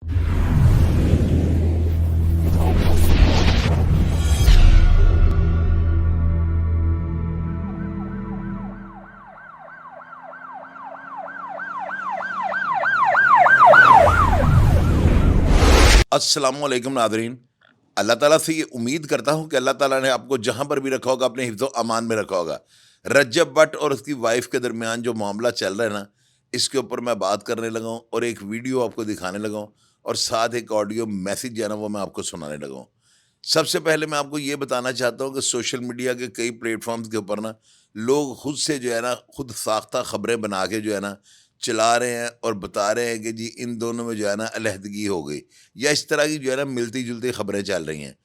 अस्सलाम वालेकुम नादरीन। अल्लाह ताला से ये उम्मीद करता हूँ कि अल्लाह ताला ने आपको जहाँ पर भी रखा होगा अपने हिफ्ज़ व अमान में रखा होगा। रज्जब भट्ट और उसकी वाइफ़ के दरमियान जो मामला चल रहा है ना, इसके ऊपर मैं बात करने लगा हूँ और एक वीडियो आपको दिखाने लगा हूँ और साथ एक ऑडियो मैसेज जो है ना वो मैं आपको सुनाने लगा हूँ। सबसे पहले मैं आपको ये बताना चाहता हूँ कि सोशल मीडिया के कई प्लेटफ़ॉर्म्स के ऊपर ना लोग खुद से जो है ना खुद साख्ता ख़बरें बना के जो है ना चला रहे हैं और बता रहे हैं कि जी इन दोनों में जो है ना अलहदगी हो गई या इस तरह की जो है ना मिलती-जुलती ख़बरें चल रही हैं।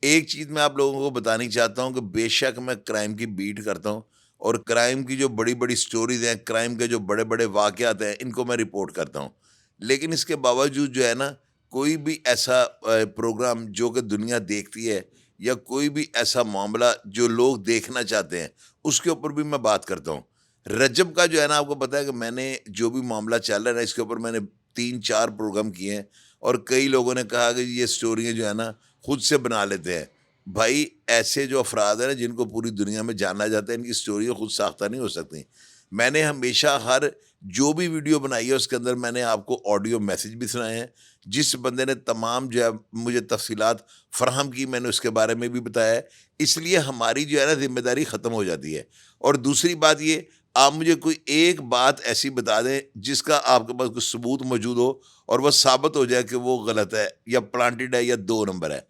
एक चीज़ मैं आप लोगों को बतानी चाहता हूँ कि बेशक मैं क्राइम की बीट करता हूँ और क्राइम की जो बड़ी-बड़ी स्टोरीज़ हैं, क्राइम के जो बड़े-बड़े वाक़यात हैं, इनको मैं रिपोर्ट करता हूँ। लेकिन इसके बावजूद जो है ना, कोई भी ऐसा प्रोग्राम जो कि दुनिया देखती है या कोई भी ऐसा मामला जो लोग देखना चाहते हैं, उसके ऊपर भी मैं बात करता हूँ। रजब का जो है ना, आपको पता है कि मैंने जो भी मामला चल रहा है ना, इसके ऊपर मैंने 3-4 प्रोग्राम किए हैं और कई लोगों ने कहा कि ये स्टोरियाँ जो है ना खुद से बना लेते हैं। भाई ऐसे जो अफ़राद हैं ना जिनको पूरी दुनिया में जाना जाता है, इनकी स्टोरियाँ खुद साख्ता नहीं हो सकती। मैंने हमेशा हर जो भी वीडियो बनाई है उसके अंदर मैंने आपको ऑडियो मैसेज भी सुनाए हैं। जिस बंदे ने तमाम जो है मुझे तफ़सीलात फ़राहम की, मैंने उसके बारे में भी बताया है। इसलिए हमारी जो है ना ज़िम्मेदारी ख़त्म हो जाती है। और दूसरी बात ये, आप मुझे कोई एक बात ऐसी बता दें जिसका आपके पास कोई सबूत मौजूद हो और वो साबित हो जाए कि वो गलत है या प्लांटेड है या 2 नंबर है।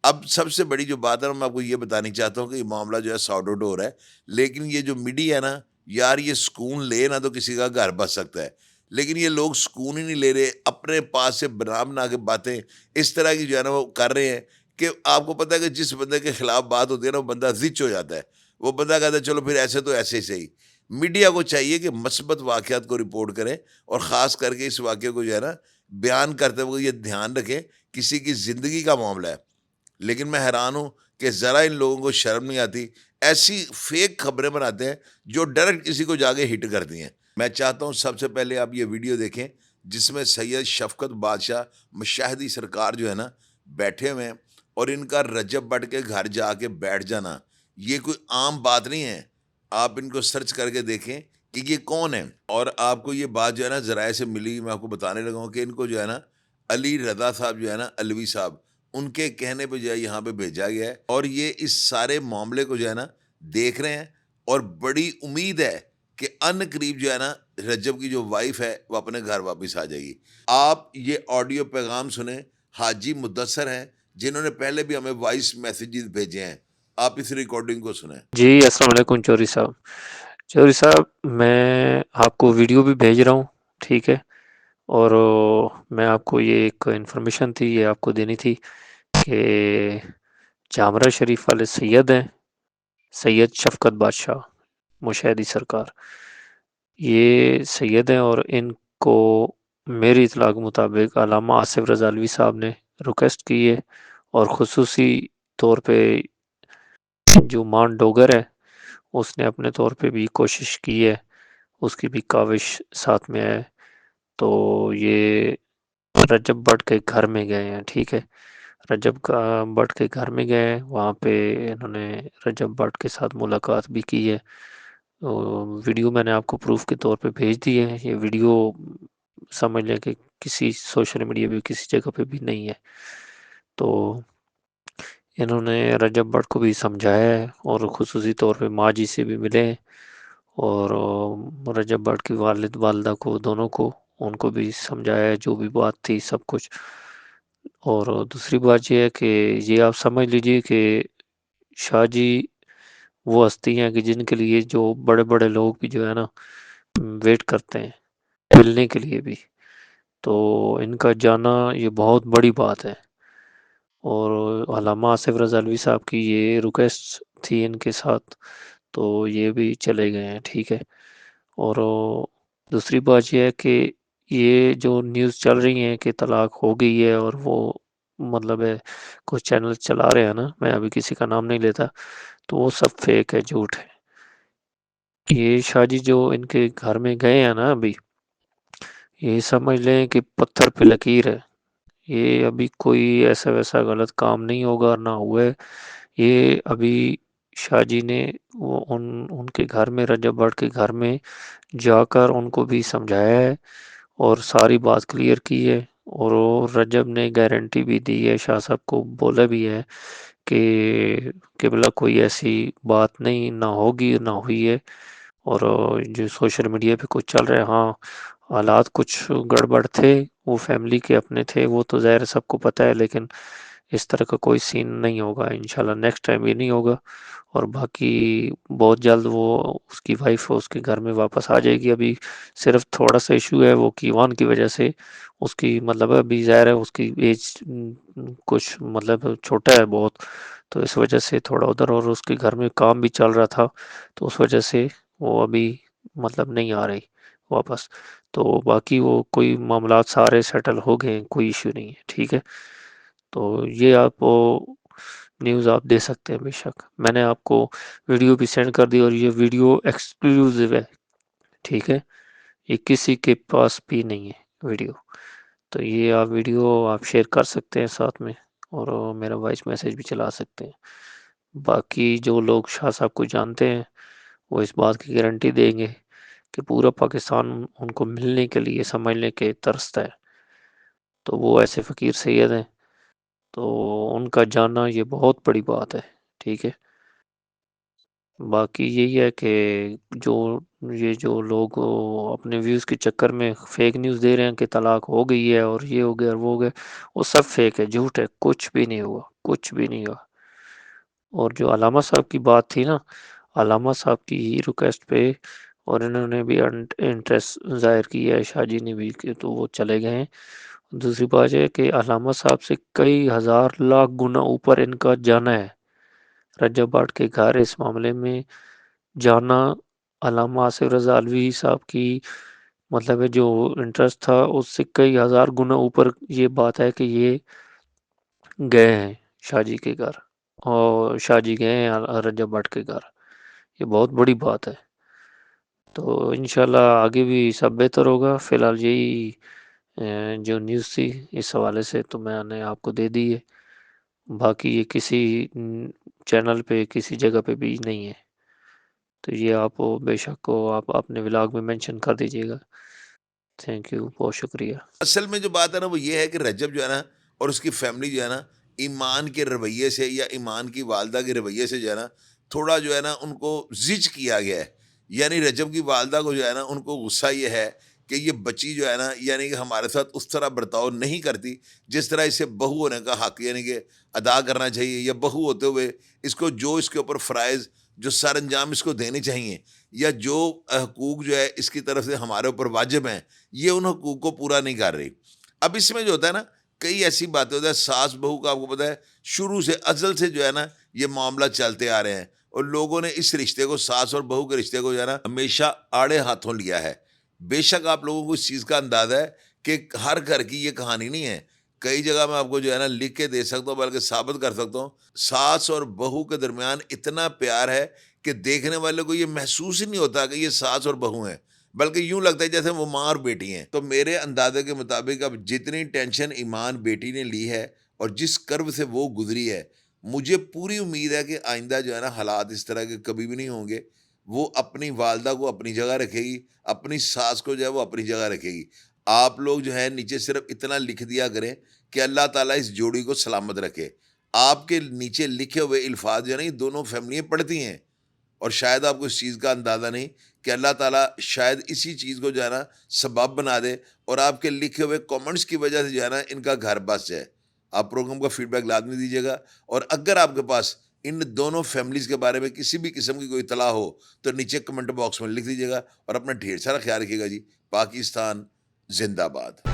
अब सबसे बड़ी जो बात है ना, मैं आपको ये बतानी चाहता हूँ कि ये मामला जो है सॉर्ट आउट हो रहा है। लेकिन ये जो मीडिया है ना, यार ये सुकून ले ना तो किसी का घर बस सकता है। लेकिन ये लोग सुकून ही नहीं ले रहे, अपने पास से बना-बना के बातें इस तरह की जो है ना वो कर रहे हैं कि आपको पता है कि जिस बंदे के खिलाफ बात होती है ना, वो बंदा ज़िच हो जाता है। वो बंदा कहता है चलो फिर ऐसे तो ऐसे ही सही। मीडिया को चाहिए कि मस्बत वाक़यात को रिपोर्ट करें और ख़ास करके इस वाक़ये को जो है ना बयान करते हुए ये ध्यान रखें, किसी की ज़िंदगी का मामला है। लेकिन मैं हैरान हूँ कि ज़रा इन लोगों को शर्म नहीं आती। ऐसी फ़ेक खबरें बनाते हैं जो डायरेक्ट किसी को जाके हिट करती हैं। मैं चाहता हूँ सबसे पहले आप ये वीडियो देखें जिसमें सैयद शफ़कत बादशाह मशाहदी सरकार जो है ना बैठे हुए हैं और इनका रजब भट्ट के घर जाके बैठ जाना, ये कोई आम बात नहीं है। आप इनको सर्च करके देखें कि ये कौन है और आपको ये बात जो है ना ज़राए से मिली, मैं आपको बताने लगा हूँ कि इनको जो है ना अली रज़ा साहब जो है ना अलवी साहब, उनके कहने पे जो है यहाँ पे भेजा गया है और ये इस सारे मामले को जो है ना देख रहे हैं और बड़ी उम्मीद है कि अनकरीब जो है ना रज्जब की जो वाइफ है वो अपने घर वापस आ जाएगी। आप ये ऑडियो पैगाम सुने, हाजी मुद्दसर हैं जिन्होंने पहले भी हमें वॉइस मैसेजेस भेजे हैं। आप इस रिकॉर्डिंग को सुने। जी, अस्सलाम वालेकुम चौधरी साहब। चौधरी साहब, मैं आपको वीडियो भी भेज रहा हूँ, ठीक है? और मैं आपको ये एक इन्फॉर्मेशन थी, ये आपको देनी थी कि जामरा शरीफ वाले सैयद हैं, सैयद शफ़कत बादशाह, मुशहदी सरकार। ये सैयद हैं और इनको मेरी इत्तला के मुताबिक अल्लामा आसिफ़ रज़ालवी साहब ने रिक्वेस्ट की है और ख़ुसूसी तौर पे जो मान डोगर है, उसने अपने तौर पे भी कोशिश की है, उसकी भी काविश साथ में है। तो ये रजब भट्ट के घर में गए हैं, ठीक है? भट्ट के घर में गए हैं, वहाँ पे इन्होंने रजब भट्ट के साथ मुलाकात भी की है। वीडियो मैंने आपको प्रूफ़ के तौर पे भेज दी है। ये वीडियो समझ लें कि किसी सोशल मीडिया पे किसी जगह पे भी नहीं है। तो इन्होंने रजब भट्ट को भी समझाया है और ख़ुसूसी तौर पे माँ जी से भी मिले हैं और रजब भट्ट की वालिदा को, दोनों को, उनको भी समझाया है जो भी बात थी सब कुछ। और दूसरी बात ये है कि ये आप समझ लीजिए कि शाह जी वो हस्ती हैं कि जिनके लिए जो बड़े-बड़े लोग भी जो है ना वेट करते हैं, मिलने के लिए भी। तो इनका जाना ये बहुत बड़ी बात है और अल्लामा आसिफ़ रज़ालवी साहब की ये रिक्वेस्ट थी इनके साथ, तो ये भी चले गए हैं, ठीक है। और दूसरी बात ये है कि ये जो न्यूज़ चल रही है कि तलाक हो गई है और वो मतलब है कुछ चैनल चला रहे हैं ना, मैं अभी किसी का नाम नहीं लेता, तो वो सब फेक है, झूठ है। ये शाहजी जो इनके घर में गए हैं ना अभी, ये समझ लें कि पत्थर पे लकीर है। یہ ابھی کوئی ایسا ویسا غلط کام نہیں ہوگا اور نہ ہوا ہے. یہ ابھی شاہ جی نے وہ ان کے گھر میں، رجب بٹ کے گھر میں جا کر ان کو بھی سمجھایا ہے اور ساری بات کلیئر کی ہے. اور وہ رجب نے گارنٹی بھی دی ہے، شاہ صاحب کو بولا بھی ہے کہ قبلہ کوئی ایسی بات نہیں، نہ ہوگی نہ ہوئی ہے. اور جو سوشل میڈیا پہ کچھ چل رہا ہے، ہاں حالات کچھ گڑبڑ تھے، وہ فیملی کے اپنے تھے، وہ تو ظاہر سب کو پتہ ہے، لیکن اس طرح کا کوئی سین نہیں ہوگا انشاءاللہ. نیکسٹ ٹائم یہ نہیں ہوگا. اور باقی بہت جلد وہ اس کی وائف اس کے گھر میں واپس آ جائے گی. ابھی صرف تھوڑا سا ایشو ہے وہ کیوان کی وجہ سے، اس کی مطلب ابھی ظاہر ہے اس کی ایج کچھ مطلب چھوٹا ہے بہت، تو اس وجہ سے تھوڑا ادھر، اور اس کے گھر میں کام بھی چل رہا تھا تو اس وجہ سے وہ ابھی مطلب نہیں آ رہی واپس. تو باقی وہ کوئی معاملات سارے سیٹل ہو گئے ہیں، کوئی ایشو نہیں ہے. ٹھیک ہے، تو یہ آپ نیوز آپ دے سکتے ہیں. بے شک میں نے آپ کو ویڈیو بھی سینڈ کر دی، اور یہ ویڈیو ایکسکلوزیو ہے. ٹھیک ہے، یہ کسی کے پاس بھی نہیں ہے ویڈیو. تو یہ آپ ویڈیو آپ شیئر کر سکتے ہیں ساتھ میں، اور میرا وائس میسیج بھی چلا سکتے ہیں. باقی جو لوگ شاہ صاحب کو جانتے ہیں وہ اس بات کی گارنٹی دیں گے کہ پورا پاکستان ان کو ملنے کے لیے سمجھنے کے ترستا ہے. تو وہ ایسے فقیر سید ہیں، تو ان کا جاننا یہ بہت بڑی بات ہے. ٹھیک ہے، باقی یہی ہے کہ جو جو لوگ اپنے ویوز کے چکر میں فیک نیوز دے رہے ہیں کہ طلاق ہو گئی ہے اور یہ ہو گیا اور وہ ہو گیا، وہ سب فیک ہے، جھوٹ ہے. کچھ بھی نہیں ہوا، کچھ بھی نہیں ہوا. اور جو علامہ صاحب کی بات تھی نا، علامہ صاحب کی ہی ریکویسٹ پہ، اور انہوں نے بھی انٹرسٹ ظاہر کیا ہے، شاہ جی نے بھی، کہ تو وہ چلے گئے ہیں. دوسری بات ہے کہ علامہ صاحب سے کئی ہزار لاکھ گنا اوپر ان کا جانا ہے. رجب بٹ کے گھر اس معاملے میں جانا، علامہ آصف رضا علوی صاحب کی مطلب ہے جو انٹرسٹ تھا اس سے کئی ہزار گنا اوپر یہ بات ہے کہ یہ گئے ہیں شاہ جی کے گھر، اور شاہ جی گئے ہیں رجب بٹ کے گھر. یہ بہت بڑی بات ہے. تو انشاءاللہ آگے بھی سب بہتر ہوگا. فی الحال یہی جو نیوز تھی اس حوالے سے تو میں نے آپ کو دے دی ہے. باقی یہ کسی چینل پہ کسی جگہ پہ بھی نہیں ہے. تو یہ آپ بے شک کو آپ اپنے ولاگ میں مینشن کر دیجیے گا. تھینک یو، بہت شکریہ. اصل میں جو بات ہے نا وہ یہ ہے کہ رجب جو ہے نا اور اس کی فیملی جو ہے نا، ایمان کے رویے سے یا ایمان کی والدہ کے رویے سے جو ہے نا تھوڑا جو ہے نا ان کو زج کیا گیا ہے. یعنی رجب کی والدہ کو جو ہے نا ان کو غصہ یہ ہے کہ یہ بچی جو ہے نا یعنی کہ ہمارے ساتھ اس طرح برتاؤ نہیں کرتی جس طرح اسے بہو ہونے کا حق یعنی کہ ادا کرنا چاہیے، یا بہو ہوتے ہوئے اس کو جو اس کے اوپر فرائض جو سر انجام اس کو دینے چاہیے، یا جو حقوق جو ہے اس کی طرف سے ہمارے اوپر واجب ہیں، یہ ان حقوق کو پورا نہیں کر رہی. اب اس میں جو ہوتا ہے نا کئی ایسی باتیں ہوتا ہے، ساس بہو کا آپ کو پتا ہے شروع سے ازل سے جو ہے نا یہ معاملہ چلتے آ رہے ہیں، اور لوگوں نے اس رشتے کو، ساس اور بہو کے رشتے کو جو ہے نا ہمیشہ آڑے ہاتھوں لیا ہے. بے شک آپ لوگوں کو اس چیز کا اندازہ ہے کہ ہر گھر کی یہ کہانی نہیں ہے. کئی جگہ میں آپ کو جو ہے نا لکھ کے دے سکتا ہوں، بلکہ ثابت کر سکتا ہوں، ساس اور بہو کے درمیان اتنا پیار ہے کہ دیکھنے والے کو یہ محسوس ہی نہیں ہوتا کہ یہ ساس اور بہو ہیں، بلکہ یوں لگتا ہے جیسے وہ ماں اور بیٹی ہیں. تو میرے اندازے کے مطابق اب جتنی ٹینشن ایمان بیٹی نے لی ہے اور جس کرب سے وہ گزری ہے، مجھے پوری امید ہے کہ آئندہ جو ہے نا حالات اس طرح کے کبھی بھی نہیں ہوں گے. وہ اپنی والدہ کو اپنی جگہ رکھے گی، اپنی ساس کو جو ہے وہ اپنی جگہ رکھے گی. آپ لوگ جو ہے نیچے صرف اتنا لکھ دیا کریں کہ اللہ تعالیٰ اس جوڑی کو سلامت رکھے. آپ کے نیچے لکھے ہوئے الفاظ جو ہے نا یہ دونوں فیملیاں پڑھتی ہیں، اور شاید آپ کو اس چیز کا اندازہ نہیں کہ اللہ تعالیٰ شاید اسی چیز کو جو ہے نا سبب بنا دے اور آپ کے لکھے ہوئے کامنٹس کی وجہ سے جو ہے نا ان کا گھر بس جائے. آپ پروگرام کا فیڈ بیک لازمی دیجیے گا، اور اگر آپ کے پاس ان دونوں فیملیز کے بارے میں کسی بھی قسم کی کوئی اطلاع ہو تو نیچے کمنٹ باکس میں لکھ دیجیے گا، اور اپنا ڈھیر سارا خیال رکھیے گا. جی، پاکستان زندہ باد.